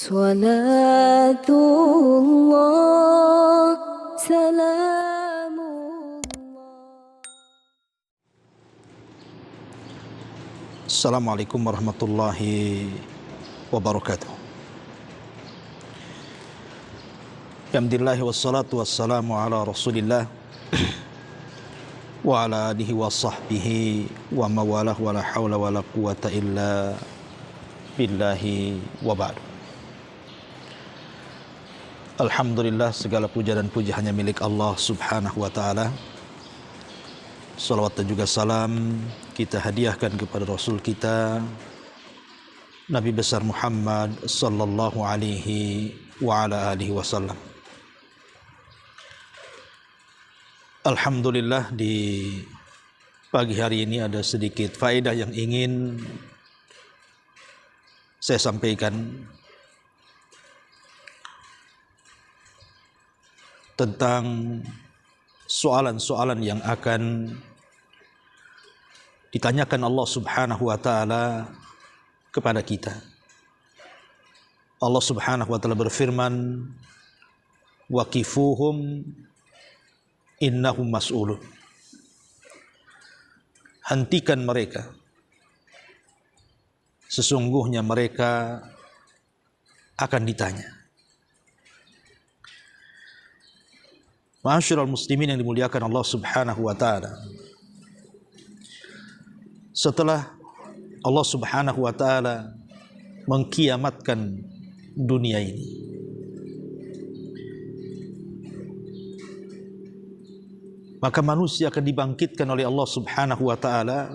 صلاة الله سلام الله. Assalamualaikum warahmatullahi wabarakatuh. Alhamdulillah wassalatu wassalamu ala rasulillah wa ala alihi wa sahbihi wa mawalah wa la hawla wa la quwata illa billahi wa ba'du. Alhamdulillah, segala puja dan puji hanya milik Allah subhanahu wa ta'ala. Salawat dan juga salam kita hadiahkan kepada Rasul kita Nabi besar Muhammad sallallahu alaihi wa ala alihi wasallam. Alhamdulillah, di pagi hari ini ada sedikit faedah yang ingin saya sampaikan tentang soalan-soalan yang akan ditanyakan Allah subhanahu wa ta'ala kepada kita. Allah subhanahu wa ta'ala berfirman, waqifuhum innahum mas'ulun. Hentikan mereka, sesungguhnya mereka akan ditanya. Ma'asyiral muslimin yang dimuliakan Allah subhanahu wa ta'ala, setelah Allah subhanahu wa ta'ala mengkiamatkan dunia ini, maka manusia akan dibangkitkan oleh Allah subhanahu wa ta'ala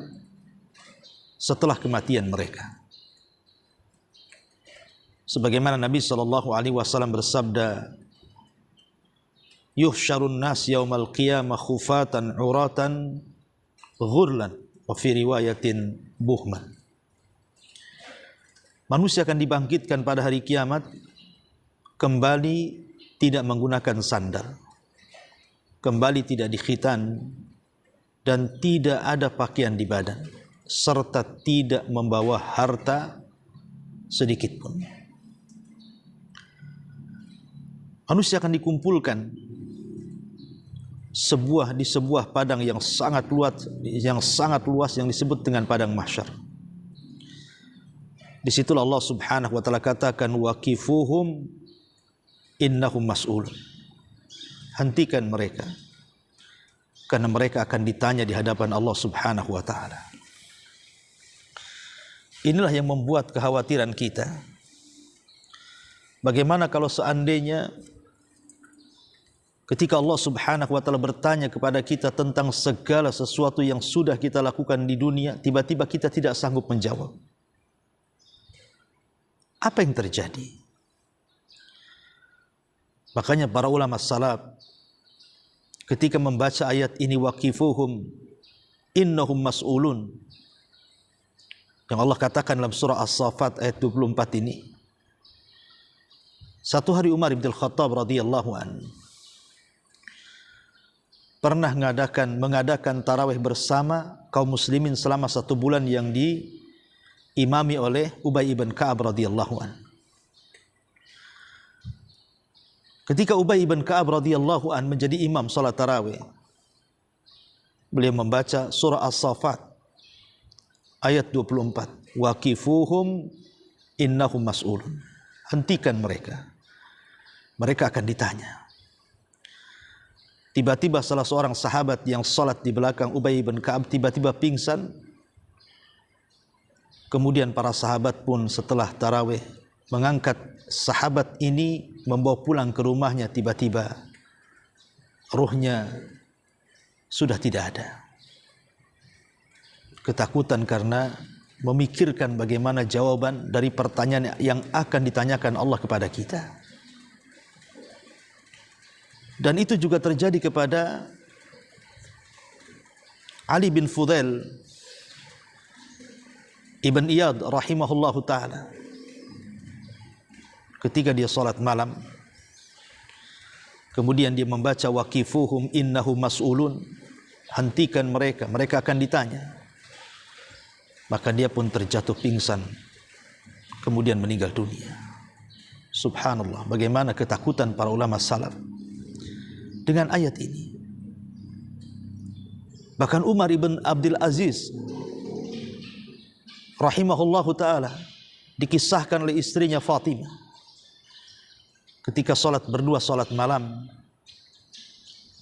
setelah kematian mereka. Sebagaimana Nabi SAW bersabda, yuhsyarun nas yaumal qiyamah khufatan uratan ghurlan wa fi riwayatin buhman. Manusia akan dibangkitkan pada hari kiamat kembali tidak menggunakan sandal, kembali tidak dikhitan, dan tidak ada pakaian di badan, serta tidak membawa harta sedikit pun. Manusia akan dikumpulkan di sebuah padang yang sangat luas yang disebut dengan padang mahsyar. Di situlah Allah subhanahu wa ta'ala katakan, waqifuhum innahum mas'ulun. Hentikan mereka, karena mereka akan ditanya di hadapan Allah subhanahu wa ta'ala. Inilah yang membuat kekhawatiran kita. Bagaimana kalau seandainya ketika Allah subhanahu wa ta'ala bertanya kepada kita tentang segala sesuatu yang sudah kita lakukan di dunia, tiba-tiba kita tidak sanggup menjawab. Apa yang terjadi? Makanya para ulama salaf ketika membaca ayat ini, waqifuhum innahum mas'ulun, yang Allah katakan dalam surah As-Saffat ayat 24 ini, satu hari Umar bin Khattab radhiyallahu anhu pernah mengadakan tarawih bersama kaum muslimin selama 1 bulan yang diimami oleh Ubay ibn Ka'ab radhiyallahu anhu. Ketika Ubay ibn Ka'ab radhiyallahu anhu menjadi imam salat tarawih, beliau membaca surah As-Saffat ayat 24, waqifuhum innahum mas'ulun. Hentikan mereka, mereka akan ditanya. Tiba-tiba salah seorang sahabat yang salat di belakang Ubay bin Ka'ab tiba-tiba pingsan. Kemudian para sahabat pun setelah tarawih mengangkat sahabat ini, membawa pulang ke rumahnya. Tiba-tiba ruhnya sudah tidak ada. Ketakutan karena memikirkan bagaimana jawaban dari pertanyaan yang akan ditanyakan Allah kepada kita. Dan itu juga terjadi kepada Ali bin Fudail Ibn Iyad rahimahullahu ta'ala. Ketika dia salat malam, kemudian dia membaca waqifuhum innahum mas'ulun, hentikan mereka, mereka akan ditanya. Maka dia pun terjatuh pingsan, kemudian meninggal dunia. Subhanallah, bagaimana ketakutan para ulama salaf dengan ayat ini. Bahkan Umar ibn Abdul Aziz rahimahullahu ta'ala dikisahkan oleh istrinya Fatimah ketika berdua salat malam.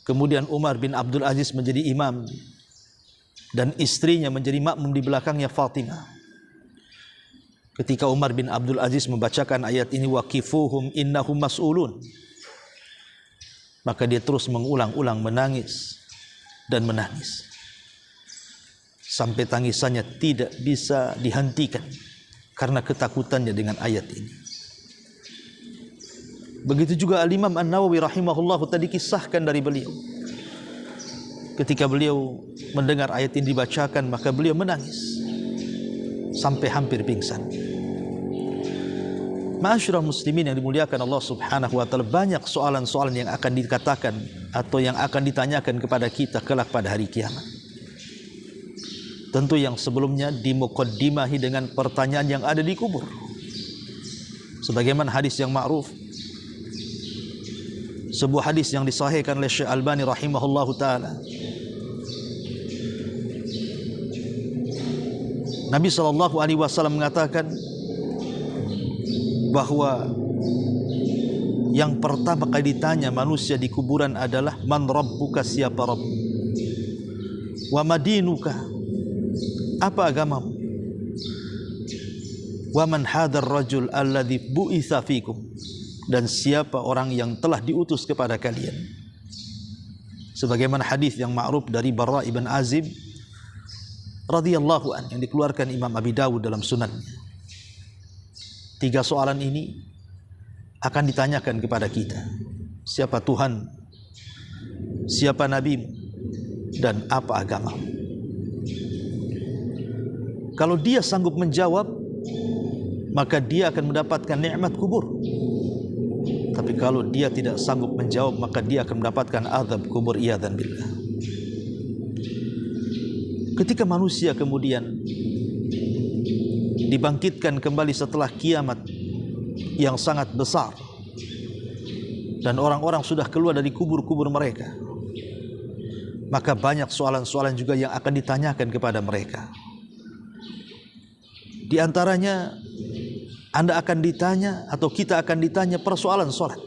Kemudian Umar bin Abdul Aziz menjadi imam dan istrinya menjadi makmum di belakangnya Fatimah. Ketika Umar bin Abdul Aziz membacakan ayat ini, waqifuhum innahum mas'ulun, maka dia terus mengulang-ulang menangis dan menangis sampai tangisannya tidak bisa dihentikan karena ketakutannya dengan ayat ini. Begitu juga Al-Imam An-Nawawi rahimahullah tadi kisahkan dari beliau. Ketika beliau mendengar ayat ini dibacakan, maka beliau menangis sampai hampir pingsan. Ma'asyiral muslimin yang dimuliakan Allah Subhanahu wa taala, banyak soalan-soalan yang akan dikatakan atau yang akan ditanyakan kepada kita kelak pada hari kiamat. Tentu yang sebelumnya dimukaddimahi dengan pertanyaan yang ada di kubur. Sebagaimana hadis yang ma'ruf, sebuah hadis yang disahihkan oleh Syekh Albani rahimahullahu taala. Nabi SAW mengatakan bahwa yang pertama kali ditanya manusia di kuburan adalah man rabbuka, siapa Rabb, wa madinuka, apa agamamu, wa man hadar rajul alladhi bu'itha fikum, dan siapa orang yang telah diutus kepada kalian. Sebagaimana hadis yang ma'ruf dari Barra ibn Azib radhiyallahu an yang dikeluarkan Imam Abi Dawud dalam sunannya. 3 soalan ini akan ditanyakan kepada kita. Siapa Tuhan, siapa nabimu, dan apa agamamu. Kalau dia sanggup menjawab, maka dia akan mendapatkan nikmat kubur. Tapi kalau dia tidak sanggup menjawab, maka dia akan mendapatkan azab kubur, iyadzan billah. Ketika manusia kemudian dibangkitkan kembali setelah kiamat yang sangat besar dan orang-orang sudah keluar dari kubur-kubur mereka, maka banyak soalan-soalan juga yang akan ditanyakan kepada mereka. Di antaranya, Anda akan ditanya atau kita akan ditanya persoalan salat.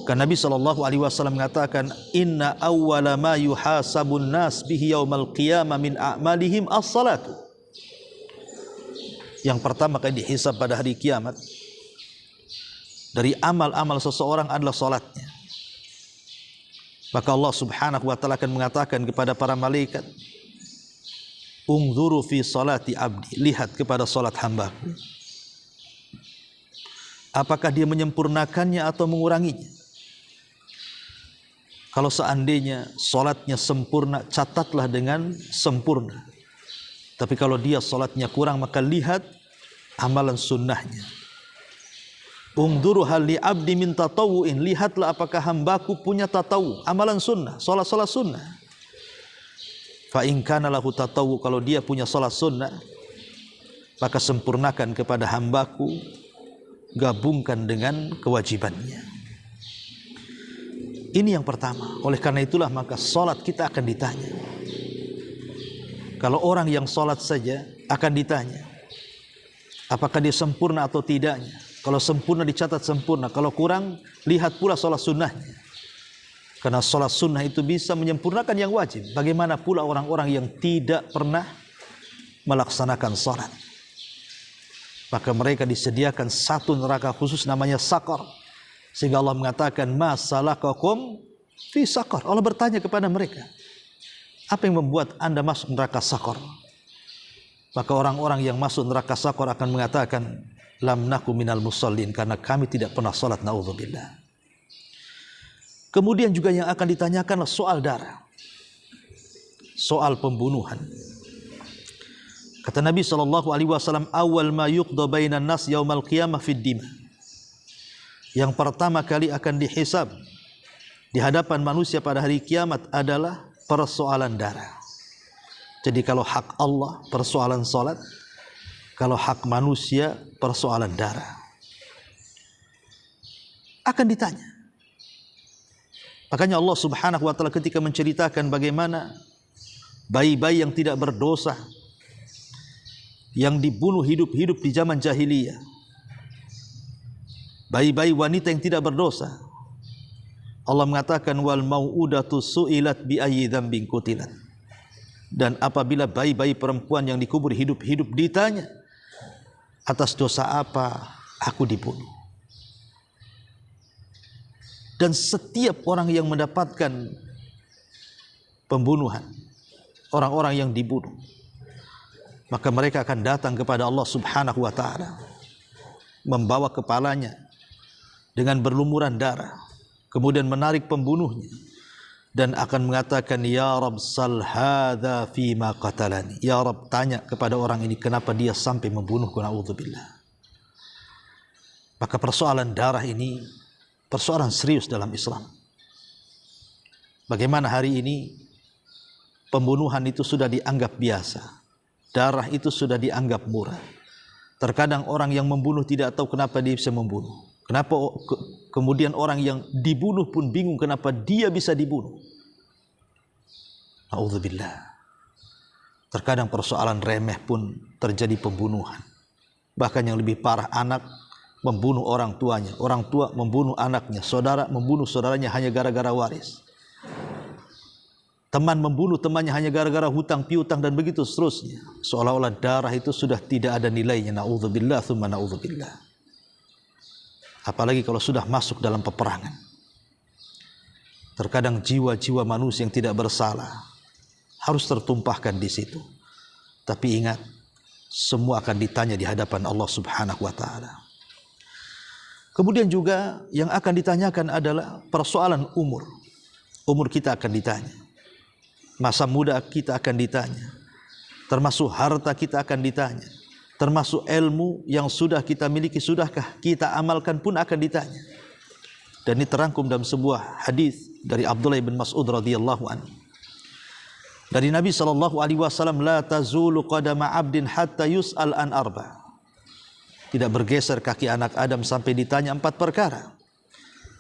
Karena Nabi SAW mengatakan, inna awwala ma yuhasabun nas bihi yaumal qiyamah min a'malihim as-salatu. Yang pertama kali dihisab pada hari kiamat dari amal-amal seseorang adalah salatnya. Maka Allah Subhanahu wa taala akan mengatakan kepada para malaikat, unzuru fi salati abdi, lihat kepada salat hambaku, apakah dia menyempurnakannya atau menguranginya. Kalau seandainya salatnya sempurna, catatlah dengan sempurna. Tapi kalau dia salatnya kurang, maka lihat amalan sunnahnya. Unzuru hal li abdi min tatawu'in, lihatlah apakah hambaku punya tatawu, amalan sunnah, salat-salat sunnah. Fa in kana lahu tatawu, kalau dia punya salat sunnah, maka sempurnakan kepada hambaku, gabungkan dengan kewajibannya. Ini yang pertama. Oleh karena itulah maka salat kita akan ditanya. Kalau orang yang salat saja akan ditanya, apakah dia sempurna atau tidaknya. Kalau sempurna dicatat sempurna, kalau kurang lihat pula salat sunnahnya. Karena salat sunnah itu bisa menyempurnakan yang wajib. Bagaimana pula orang-orang yang tidak pernah melaksanakan salat. Maka mereka disediakan satu neraka khusus namanya Saqar. Sehingga Allah mengatakan, ma salakakum fi Saqar. Allah bertanya kepada mereka, apa yang membuat anda masuk neraka Saqar? Maka orang-orang yang masuk neraka Saqar akan mengatakan, lam naku minal musallin, karena kami tidak pernah salat, naudzubillah. Kemudian juga yang akan ditanyakan soal darah, soal pembunuhan. Kata Nabi SAW, awal ma yuqda bainan nas yaumal qiyamah fid dima. Yang pertama kali akan dihisab di hadapan manusia pada hari kiamat adalah persoalan darah. Jadi kalau hak Allah persoalan salat, kalau hak manusia persoalan darah. Akan ditanya. Makanya Allah Subhanahu wa taala ketika menceritakan bagaimana bayi-bayi yang tidak berdosa yang dibunuh hidup-hidup di zaman jahiliyah. Bayi-bayi wanita yang tidak berdosa. Allah mengatakan wal mau'udatu su'ilat bi ayyi dzambin qutilat. Dan apabila bayi-bayi perempuan yang dikubur hidup-hidup ditanya, atas dosa apa aku dibunuh? Dan setiap orang yang mendapatkan pembunuhan, orang-orang yang dibunuh, maka mereka akan datang kepada Allah Subhanahu wa taala, membawa kepalanya dengan berlumuran darah, kemudian menarik pembunuhnya dan akan mengatakan, ya Rabb sal hadza fima qatalani. Ya Rabb, tanya kepada orang ini kenapa dia sampai membunuhku, naudzubillah. Maka persoalan darah ini persoalan serius dalam Islam. Bagaimana hari ini pembunuhan itu sudah dianggap biasa, darah itu sudah dianggap murah. Terkadang orang yang membunuh tidak tahu kenapa dia bisa membunuh. Kenapa kemudian orang yang dibunuh pun bingung kenapa dia bisa dibunuh. Naudzubillah. Terkadang persoalan remeh pun terjadi pembunuhan. Bahkan yang lebih parah, anak membunuh orang tuanya, orang tua membunuh anaknya, saudara membunuh saudaranya hanya gara-gara waris. Teman membunuh temannya hanya gara-gara hutang piutang dan begitu seterusnya. Seolah-olah darah itu sudah tidak ada nilainya. Naudzubillah tsumma naudzubillah. Apalagi kalau sudah masuk dalam peperangan. Terkadang jiwa-jiwa manusia yang tidak bersalah harus tertumpahkan di situ. Tapi ingat, semua akan ditanya di hadapan Allah Subhanahu wa taala. Kemudian juga yang akan ditanyakan adalah persoalan umur. Umur kita akan ditanya. Masa muda kita akan ditanya. Termasuk harta kita akan ditanya. Termasuk ilmu yang sudah kita miliki, sudahkah kita amalkan pun akan ditanya. Dan ini terangkum dalam sebuah hadis dari Abdullah bin Mas'ud radhiyallahu anhu. Dari Nabi SAW, la tazulu qadama abdin hatta yus'al an arba. Tidak bergeser kaki anak Adam sampai ditanya 4 perkara.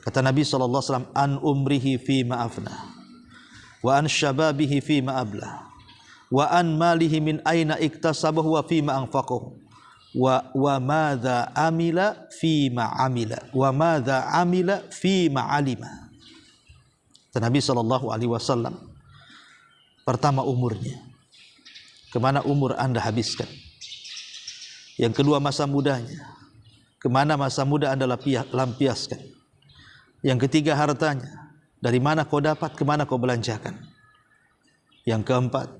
Kata Nabi SAW, an umrihi fi ma'afna, wa an syababihi fi ma'abla, wa an malihi min aina iktasabahu wa fi ma'anfaqahu, wa madha amila fi ma'amila, wa madha amila fi ma'alima. Kata Nabi SAW, pertama umurnya, kemana umur anda habiskan. Yang kedua masa mudanya, kemana masa muda anda lampiaskan. Yang ketiga hartanya, dari mana kau dapat, kemana kau belanjakan. Yang keempat,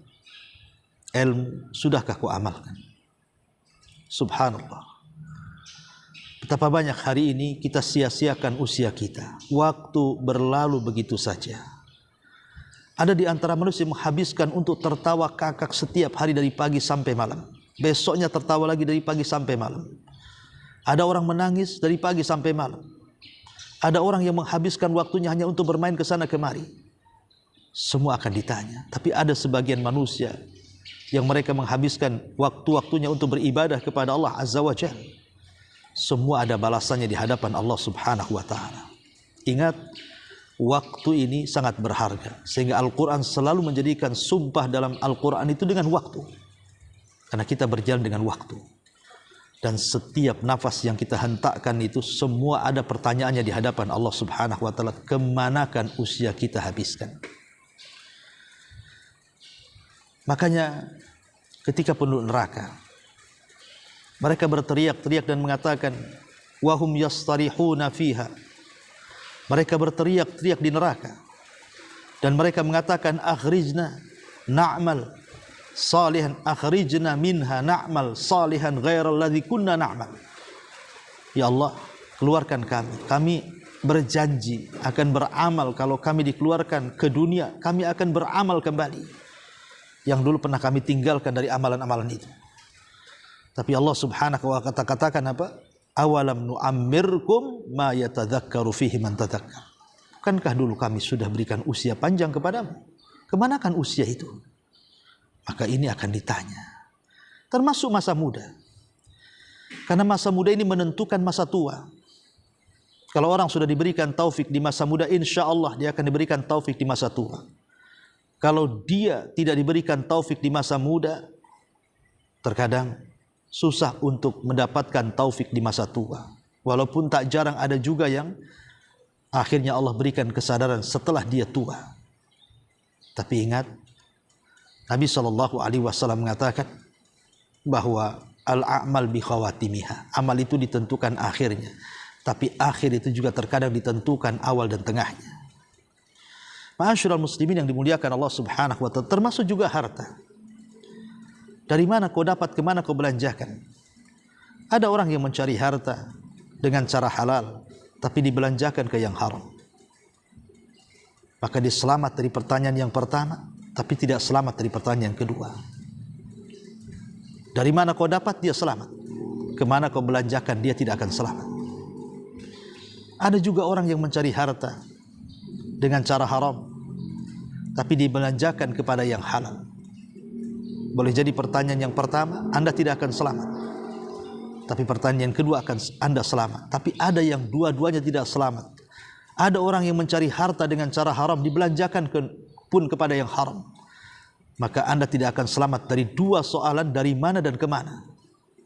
ilmu, sudahkah kau amalkan. Subhanallah. Betapa banyak hari ini kita sia-siakan usia kita. Waktu berlalu begitu saja. Ada di antara manusia yang menghabiskan untuk tertawa kakak setiap hari dari pagi sampai malam. Besoknya tertawa lagi dari pagi sampai malam. Ada orang menangis dari pagi sampai malam. Ada orang yang menghabiskan waktunya hanya untuk bermain ke sana kemari. Semua akan ditanya. Tapi ada sebagian manusia yang mereka menghabiskan waktu-waktunya untuk beribadah kepada Allah Azza wa Jalla. Semua ada balasannya di hadapan Allah Subhanahu wa taala. Ingat, waktu ini sangat berharga. Sehingga Al-Quran selalu menjadikan sumpah dalam Al-Quran itu dengan waktu. Karena kita berjalan dengan waktu. Dan setiap nafas yang kita hentakkan itu semua ada pertanyaannya di hadapan Allah Subhanahu wa taala. Kemanakan usia kita habiskan? Makanya ketika penduduk neraka, mereka berteriak-teriak dan mengatakan, wahum yastarihuna fiha. Mereka berteriak-teriak di neraka. Dan mereka mengatakan, akhrijna na'mal salihan, akhrijna minha na'mal salihan ghairal ladzi kunna na'mal. Ya Allah, keluarkan kami. Kami berjanji akan beramal. Kalau kami dikeluarkan ke dunia, kami akan beramal kembali yang dulu pernah kami tinggalkan dari amalan-amalan itu. Tapi Allah Subhanahu wa ta'ala katakan apa? Awalam nu'ammirkum ma yatadzakkaru fihi man tadzakkar. Bukankah dulu kami sudah berikan usia panjang kepadamu? Kemanakan usia itu? Maka ini akan ditanya. Termasuk masa muda. Karena masa muda ini menentukan masa tua. Kalau orang sudah diberikan taufik di masa muda, insya Allah dia akan diberikan taufik di masa tua. Kalau dia tidak diberikan taufik di masa muda, terkadang susah untuk mendapatkan taufik di masa tua. Walaupun tak jarang ada juga yang akhirnya Allah berikan kesadaran setelah dia tua. Tapi ingat, Nabi SAW mengatakan bahwa al-a'mal bi khawatimiha. Amal itu ditentukan akhirnya. Tapi akhir itu juga terkadang ditentukan awal dan tengahnya. Ma'asyiral muslimin yang dimuliakan Allah Subhanahu wa ta'ala, termasuk juga harta. Dari mana kau dapat, kemana kau belanjakan? Ada orang yang mencari harta dengan cara halal, tapi dibelanjakan ke yang haram. Maka dia selamat dari pertanyaan yang pertama, tapi tidak selamat dari pertanyaan yang kedua. Dari mana kau dapat, dia selamat. Kemana kau belanjakan, dia tidak akan selamat. Ada juga orang yang mencari harta dengan cara haram, tapi dibelanjakan kepada yang halal. Boleh jadi pertanyaan yang pertama, Anda tidak akan selamat. Tapi pertanyaan yang kedua akan Anda selamat. Tapi ada yang dua-duanya tidak selamat. Ada orang yang mencari harta dengan cara haram, dibelanjakan pun kepada yang haram. Maka Anda tidak akan selamat dari dua soalan, dari mana dan kemana.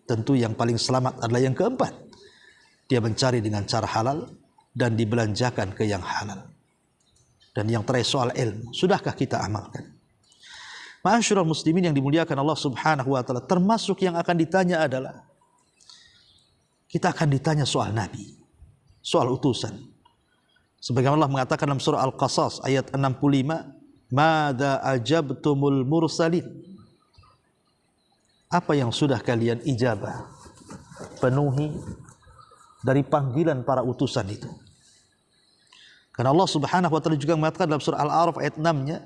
Tentu yang paling selamat adalah yang keempat. Dia mencari dengan cara halal dan dibelanjakan ke yang halal. Dan yang terakhir soal ilmu, sudahkah kita amalkan? Ma'asyiral muslimin yang dimuliakan Allah Subhanahu wa ta'ala, termasuk yang akan ditanya adalah kita akan ditanya soal nabi, soal utusan. Sebagaimana Allah mengatakan dalam surah Al-Qasas ayat 65, "Madza ajabtumul mursalin?" Apa yang sudah kalian ijabah, penuhi dari panggilan para utusan itu? Karena Allah Subhanahu wa ta'ala juga mengatakan dalam surah Al-A'raf ayat 6-nya,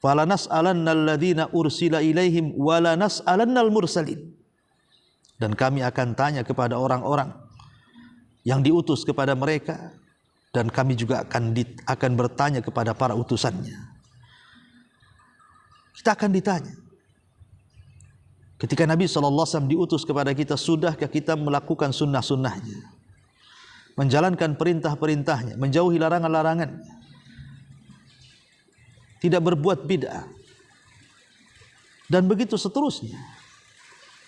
"Falanas'alannal ladzina ursila ilaihim wa lanas'alannal mursalin." Dan kami akan tanya kepada orang-orang yang diutus kepada mereka, dan kami juga akan bertanya kepada para utusannya. Kita akan ditanya. Ketika Nabi SAW diutus kepada kita, sudahkah kita melakukan sunnah-sunnahnya? Menjalankan perintah-perintahnya, menjauhi larangan-larangannya, tidak berbuat bid'ah, dan begitu seterusnya.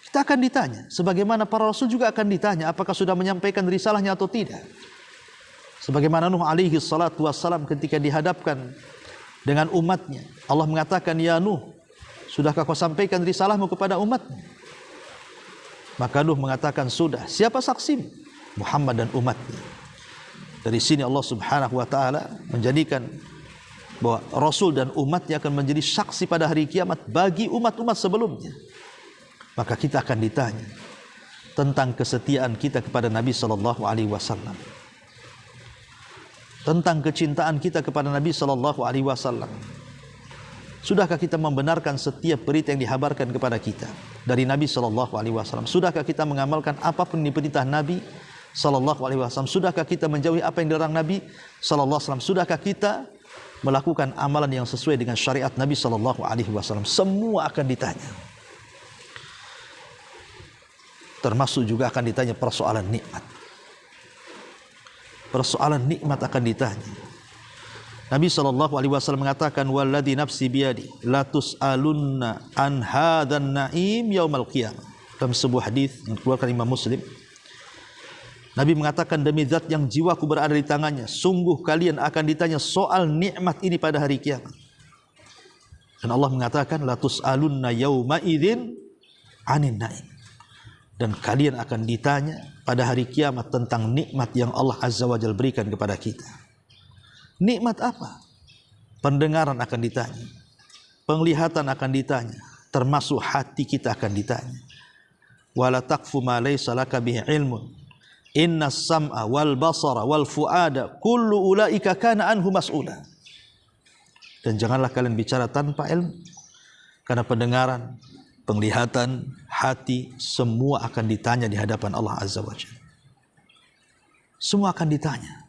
Kita akan ditanya, sebagaimana para rasul juga akan ditanya apakah sudah menyampaikan risalahnya atau tidak. Sebagaimana Nuh alaihi salatu wassalam ketika dihadapkan dengan umatnya, Allah mengatakan, "Ya Nuh, sudahkah kau sampaikan risalahmu kepada umatmu?" Maka Nuh mengatakan, "Sudah." Siapa saksimu? Muhammad dan umatnya. Dari sini Allah Subhanahu wa ta'ala menjadikan bahwa Rasul dan umatnya akan menjadi saksi pada hari kiamat bagi umat-umat sebelumnya. Maka kita akan ditanya tentang kesetiaan kita kepada Nabi SAW, tentang kecintaan kita kepada Nabi SAW. Sudahkah kita membenarkan setiap berita yang dihabarkan kepada kita dari Nabi SAW? Sudahkah kita mengamalkan apapun yang diperintah Nabi SAW? Sudahkah kita menjauhi apa yang dilarang Nabi SAW? Sudahkah kita melakukan amalan yang sesuai dengan syariat Nabi SAW? Semua akan ditanya. Termasuk juga akan ditanya persoalan nikmat. Persoalan nikmat akan ditanya. Nabi SAW mengatakan, "Walladzi nafsi biyadi la tus'alunna an hadzan na'im yaumal qiyamah." Dalam sebuah hadis yang dikeluarkan Imam Muslim, Nabi mengatakan, "Demi zat yang jiwaku berada di tangannya, sungguh kalian akan ditanya soal nikmat ini pada hari kiamat." Dan Allah mengatakan, "La tus'alunna yauma idzin 'anin na'im." Dan kalian akan ditanya pada hari kiamat tentang nikmat yang Allah Azza wa Jalla berikan kepada kita. Nikmat apa? Pendengaran akan ditanya, penglihatan akan ditanya, termasuk hati kita akan ditanya. "Wala taqfu ma laysa laka bihi ilmun. Innas sam'a wal basara wal fuada kullu ulaika kana anhu mas'ula." Dan janganlah kalian bicara tanpa ilmu, karena pendengaran, penglihatan, hati, semua akan ditanya di hadapan Allah Azza wa Jalla. Semua akan ditanya.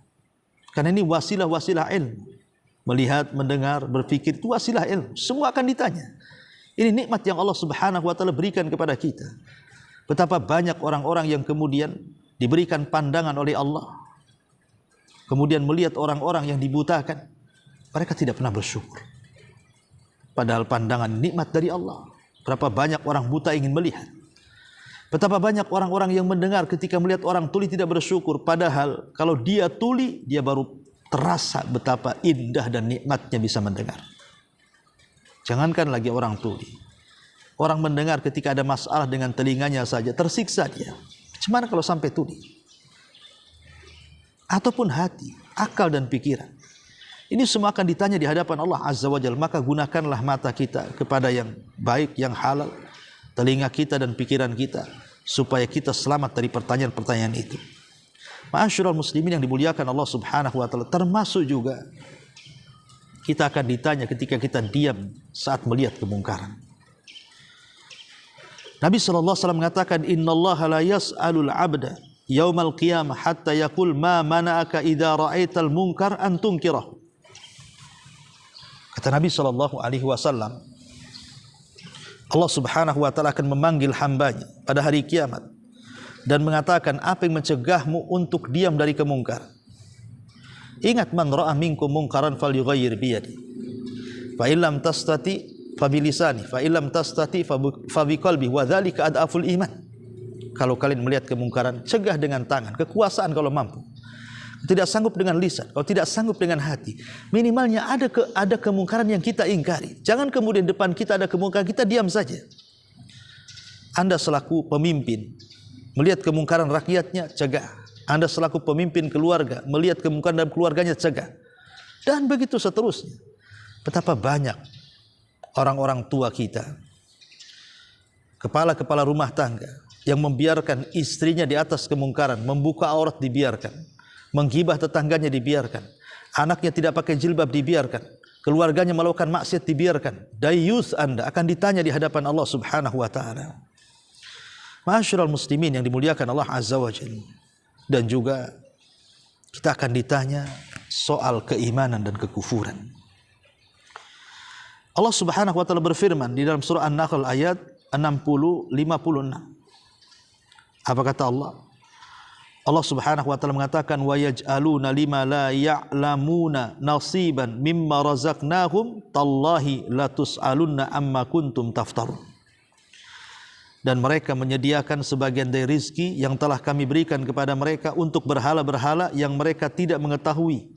Karena ini wasilah-wasilah ilmu. Melihat, mendengar, berpikir, itu wasilah ilmu. Semua akan ditanya. Ini nikmat yang Allah Subhanahu wa ta'ala berikan kepada kita. Betapa banyak orang-orang yang kemudian diberikan pandangan oleh Allah, kemudian melihat orang-orang yang dibutakan, mereka tidak pernah bersyukur. Padahal pandangan nikmat dari Allah. Berapa banyak orang buta ingin melihat. Betapa banyak orang-orang yang mendengar ketika melihat orang tuli tidak bersyukur. Padahal kalau dia tuli, dia baru terasa betapa indah dan nikmatnya bisa mendengar. Jangankan lagi orang tuli. Orang mendengar ketika ada masalah dengan telinganya saja, tersiksa dia. Bagaimana kalau sampai tuli? Ataupun hati, akal dan pikiran. Ini semua akan ditanya di hadapan Allah Azza wa Jalla. Maka gunakanlah mata kita kepada yang baik, yang halal, telinga kita dan pikiran kita, supaya kita selamat dari pertanyaan-pertanyaan itu. Ma'asyiral muslimin yang dimuliakan Allah Subhanahu wa taala, termasuk juga kita akan ditanya ketika kita diam saat melihat kemungkaran. Nabi sallallahu alaihi wasallam mengatakan, "Innallaha la yas'alul 'abda yaumal qiyamah hatta yaqul ma mana'aka idza ra'aital munkar an tunkirah." Kata Nabi sallallahu alaihi wasallam, Allah Subhanahu wa taala akan memanggil hambanya pada hari kiamat dan mengatakan, apa yang mencegahmu untuk diam dari kemungkaran? Ingat, man ra'a minkum munkaran falyughayyir bi yadihi. Fa illam tastati fa bilisani, fa illam tastati fa biqalbi wa dzalika adaful iman. Kalau kalian melihat kemungkaran, cegah dengan tangan, kekuasaan kalau mampu. Tidak sanggup dengan lisan, kalau tidak sanggup dengan hati, minimalnya ada kemungkaran yang kita ingkari. Jangan kemudian depan kita ada kemungkaran, kita diam saja. Anda selaku pemimpin melihat kemungkaran rakyatnya, cegah. Anda selaku pemimpin keluarga melihat kemungkaran dalam keluarganya, cegah. Dan begitu seterusnya. Betapa banyak orang-orang tua kita, kepala-kepala rumah tangga, yang membiarkan istrinya di atas kemungkaran, membuka aurat dibiarkan, menggibah tetangganya dibiarkan, anaknya tidak pakai jilbab dibiarkan, keluarganya melakukan maksiat dibiarkan. Dayus Anda akan ditanya di hadapan Allah Subhanahu wa taala. Ma'asyiral muslimin yang dimuliakan Allah Azza wa Jalla. Dan juga kita akan ditanya soal keimanan dan kekufuran. Allah Subhanahu wa taala berfirman di dalam surah An-Nahl ayat 60-56. Apa kata Allah? Allah Subhanahu wa taala mengatakan, wa yaj'aluna lima la ya'lamuna nasiban mimma razaqnahum tallahi la tus'alunna amma kuntum taftarun. Dan mereka menyediakan sebagian dari rizki yang telah kami berikan kepada mereka untuk berhala-berhala yang mereka tidak mengetahui.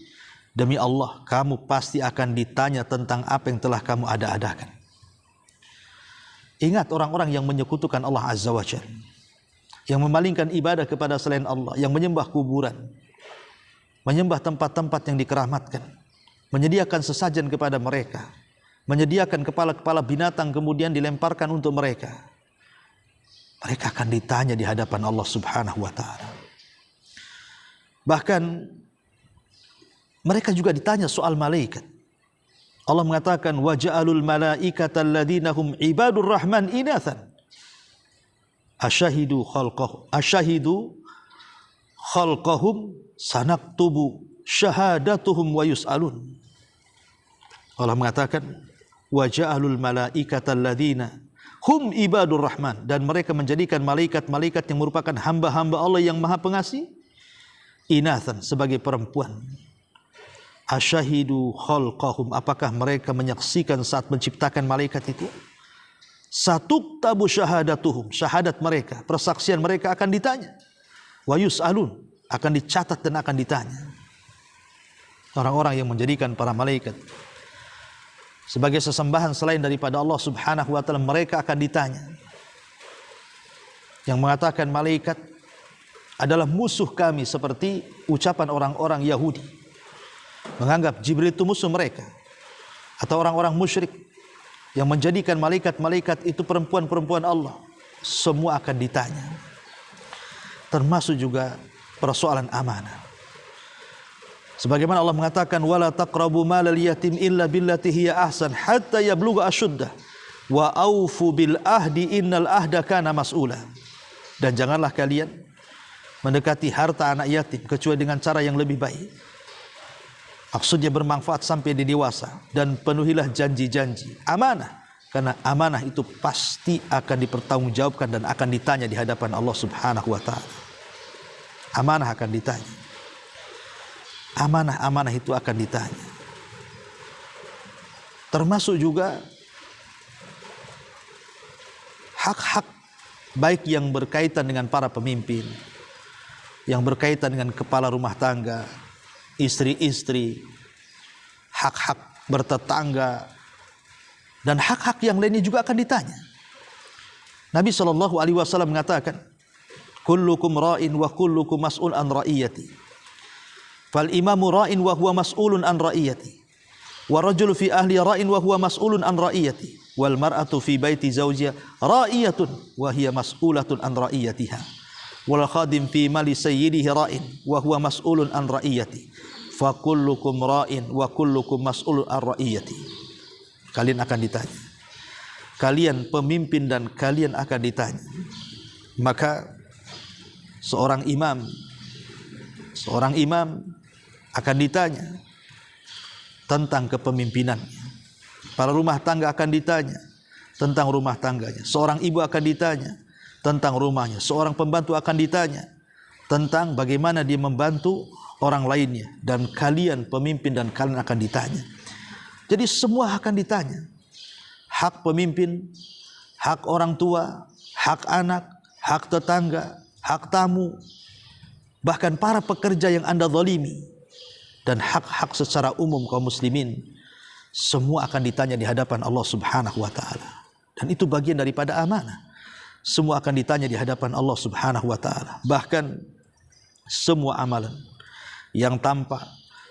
Demi Allah, kamu pasti akan ditanya tentang apa yang telah kamu ada-adakan. Ingat orang-orang yang menyekutukan Allah Azza wa Jalla, yang memalingkan ibadah kepada selain Allah, yang menyembah kuburan, menyembah tempat-tempat yang dikeramatkan, menyediakan sesajen kepada mereka, menyediakan kepala-kepala binatang kemudian dilemparkan untuk mereka. Mereka akan ditanya di hadapan Allah Subhanahu wa taala. Bahkan mereka juga ditanya soal malaikat. Allah mengatakan, wa ja'alul malaikata alladziina hum ibadur rahman inathan asyahidu khalqahum sanaktubu syahadatuhum wa yus'alun. Allah mengatakan, wa ja'alul malaikata alladziina hum ibadur rahman, dan mereka menjadikan malaikat-malaikat yang merupakan hamba-hamba Allah yang Maha Pengasih inathan, sebagai perempuan. Asyahidu khalqahum, apakah mereka menyaksikan saat menciptakan malaikat itu? Satuktabu syahadatuhum, syahadat mereka, persaksian mereka akan ditanya. Wa yus'alun, akan dicatat dan akan ditanya. Orang-orang yang menjadikan para malaikat sebagai sesembahan selain daripada Allah Subhanahu wa taala, mereka akan ditanya. Yang mengatakan malaikat adalah musuh kami, seperti ucapan orang-orang Yahudi, menganggap Jibril itu musuh mereka, atau orang-orang musyrik yang menjadikan malaikat-malaikat itu perempuan-perempuan Allah. Semua akan ditanya, termasuk juga persoalan amanah. Sebagaimana Allah mengatakan, wala taqrabu malal yatim illa billati hiya ahsan hatta yablugha asyuddah wa aufu bil ahdi innal ahda kana mas'ula. Dan janganlah kalian mendekati harta anak yatim kecuali dengan cara yang lebih baik. Maksudnya bermanfaat sampai dia dewasa, dan penuhilah janji-janji amanah, Karena amanah itu pasti akan dipertanggungjawabkan dan akan ditanya di hadapan Allah Subhanahu wa taala. Amanah akan ditanya. Amanah itu akan ditanya. Termasuk juga hak-hak baik yang berkaitan dengan para pemimpin, yang berkaitan dengan kepala rumah tangga, istri-istri, hak-hak bertetangga, dan hak-hak yang lainnya juga akan ditanya. Nabi SAW mengatakan, kullukum ra'in wa kullukum mas'ul an ra'iyati. Fal imamu ra'in wa huwa mas'ulun an ra'iyati. Wa rajulu fi ahli ra'in wa huwa mas'ulun an ra'iyati. Wal mar'atu fi baiti zawjiha ra'iyatun wa hiya mas'ulatun an ra'iyatiha. Wal khadim fi mali sayyidihi ra'in wa huwa mas'ulun an ra'iyati. Fa kullukum ra'in wa kullukum mas'ulun an ra'iyati. Kalian akan ditanya. Kalian pemimpin dan kalian akan ditanya. Maka seorang imam akan ditanya tentang kepemimpinannya. Para rumah tangga akan ditanya tentang rumah tangganya. Seorang ibu akan ditanya tentang rumahnya. Seorang pembantu akan ditanya tentang bagaimana dia membantu orang lainnya. Dan kalian pemimpin dan kalian akan ditanya. Jadi semua akan ditanya. Hak pemimpin, hak orang tua, hak anak, hak tetangga, hak tamu, bahkan para pekerja yang Anda zalimi, dan hak-hak secara umum kaum muslimin, semua akan ditanya di hadapan Allah Subhanahu wa taala. Dan itu bagian daripada amanah. Semua akan ditanya di hadapan Allah Subhanahu wa taala. Bahkan semua amalan yang tampak,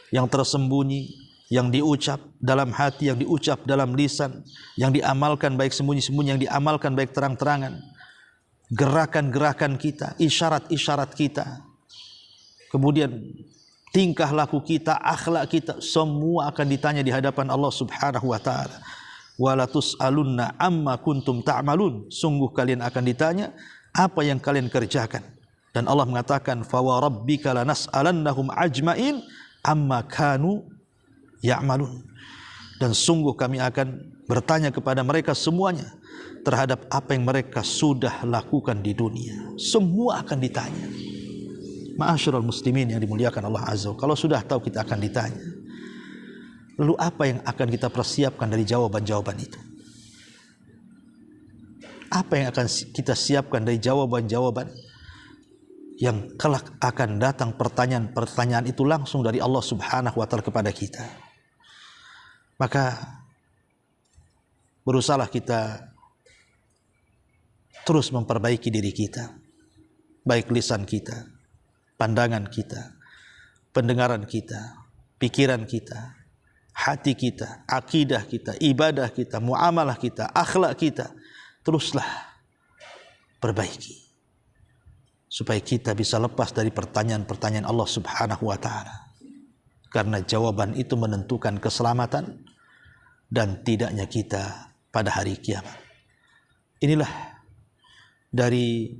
yang tersembunyi, yang diucap dalam hati, yang diucap dalam lisan, yang diamalkan baik sembunyi-sembunyi, yang diamalkan baik terang-terangan, gerakan-gerakan kita, isyarat-isyarat kita, kemudian tingkah laku kita, akhlak kita, semua akan ditanya di hadapan Allah Subhanahu wa taala. Wala tus'alunna amma kuntum ta'malun. Sungguh kalian akan ditanya apa yang kalian kerjakan. Dan Allah mengatakan, fa wa rabbika lanas'alannahum ajmain amma kanu ya'malun. Dan sungguh kami akan bertanya kepada mereka semuanya terhadap apa yang mereka sudah lakukan di dunia. Semua akan ditanya. Ma'asyiral muslimin yang dimuliakan Allah Azza wa Jalla, kalau sudah tahu kita akan ditanya, lalu apa yang akan kita persiapkan dari jawaban-jawaban itu? Apa yang akan kita siapkan dari jawaban-jawaban yang kelak akan datang? Pertanyaan-pertanyaan itu langsung dari Allah Subhanahu wa taala kepada kita. Maka berusahalah kita terus memperbaiki diri kita, baik lisan kita, pandangan kita, pendengaran kita, pikiran kita, hati kita, akidah kita, ibadah kita, muamalah kita, akhlak kita. Teruslah perbaiki supaya kita bisa lepas dari pertanyaan-pertanyaan Allah Subhanahu wa taala. Karena jawaban itu menentukan keselamatan dan tidaknya kita pada hari kiamat. Inilah dari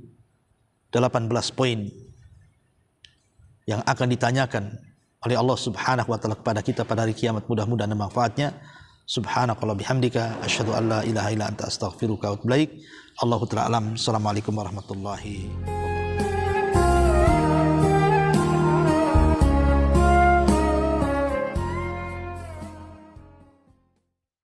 18 poin yang akan ditanyakan oleh Allah Subhanahu wa taala kepada kita pada hari kiamat. Mudah-mudahan ada manfaatnya. Subhanakallah bihamdika asyhadu an la ilaha illa anta astaghfiruka wa atubu ilaik. Allahu ta'ala alam. Assalamualaikum warahmatullahi